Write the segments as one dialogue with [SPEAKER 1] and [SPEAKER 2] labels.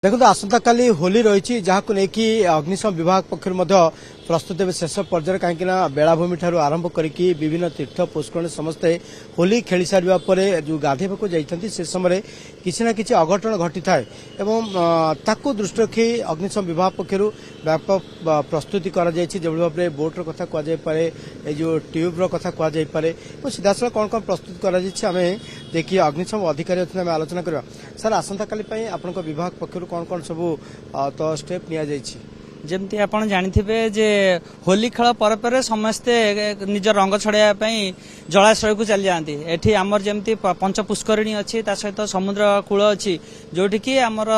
[SPEAKER 1] देखो आसंता काली होली रही जहाँ को लेकिन अग्निशम विभाग पक्ष प्रस्तुत हे शेष पर्यायर कहीं बेलाभूमि ठार आरंभ करके विभिन्न तीर्थ पुष्करण समस्ते होली खेली सारा पर जो गाधेबा जाती से समय किसी न कि अघटन घटी थाए ताकू दृष्टि रखी अग्निशम विभाग पक्ष व्यापक प्रस्तुति कर भाव में बोट्र कथा कहुपे जो ट्यूब्र कथा कहुपे सीधा साल कौन कौन प्रस्तुत कर देखिए अग्निशम अधिकारी अच्छे आम आलोचना करवा सर आसंता काली आपण विभाग पक्ष कौन कौन सब तो स्टेप नि
[SPEAKER 2] जमती आपण जानिथिबे जे होली खेल पर समस्ते निज रंग छड़ाई जलाशय को चली जाती एठी आमर जमती पंच पुष्करिणी अच्छी सहित समुद्र कूल अच्छी जोटि कि आमर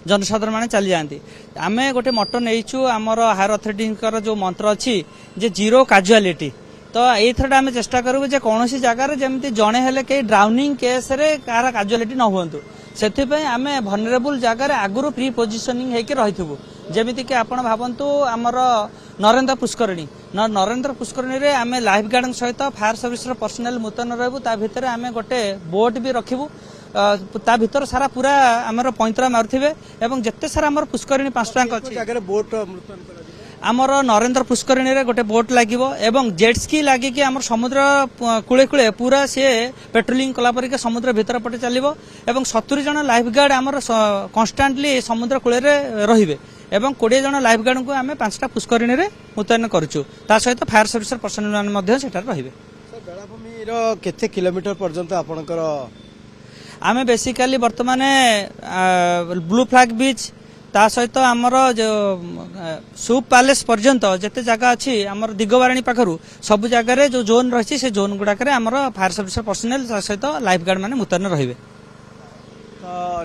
[SPEAKER 2] जनसाधारण माने चली जाती आमे गोटे मटो नहींचु आमर हायर अथॉरिटी जो मंत्र अच्छी जे जीरो काजुआलिटी तो एथर आम चेष्टा करूँ जे कौन जगार जमी जड़े हेले कई ड्राउनिंग केस रे कार काजुआलिटी न हुंतु से आम भनरेबल जगार आगुरी प्री पोजिशनिंग होकर रही जमीती कि आपण भावतु आमर नरेंद्र पुष्करिणी नरेंद्र पुष्करिणी रे आम लाइफ गार्ड सहित फायर सर्विस पर्सनाल मुतयन रहबू ता भितर आम गोटे बोट भी रखिबू ता भितर सारा पूरा आमर पैंतरा मारुथिबे एवं जत्ते सारा आमर पुष्करिणी 5 टांक अछि
[SPEAKER 1] बोट
[SPEAKER 2] आमर नरेंद्र पुष्करिणी रे गोटे बोट लागिबो एवं जेट स्की लागिकी आमर समुद्र कूले कूले पूरा सी पेट्रोलिंग कला परिके समुद्र भितर पटे चलिबो एवं 70 जन लाइफ गार्ड आमर कन्स्टांटली समुद्र कूले रे रहिबे एवं 20 जन लाइफ गार्ड को आम 5टा पुष्करिणी रे मुतयन करूछु ता सहित फायर सर्विस पर्सनल मान मध्ये सेठार रहिबे
[SPEAKER 1] बेलाभूमि रो केते किलोमीटर पर्यंत आपनकर
[SPEAKER 2] आमे बेसिकली वर्तमान ब्लू फ्लैग बीच ता सहित आमर जो सूप पैलेस पर्यंत जिते जगह अच्छी आमर दिगवाणी पाखु सब जगह जो जोन रही से जोन गुड़ाक फायर सर्विस पर्सनल सहित लाइफ गार्ड मैंने मुतयन रहिबे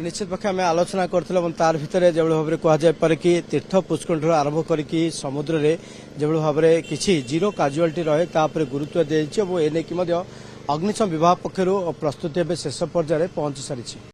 [SPEAKER 1] निश्चित पक्षे आम आलोचना करथिलु तार भितर जो भाव में कहुपे कि तीर्थ पुष्करण आरंभ करके समुद्र रे जो भाव में किसी जीरो काजुआलिटी रहे तापर गुरुत्व दी एने कि अग्निशम विभाग पक्षर प्रस्तुति शेष पर्यायर पहुंची सारी।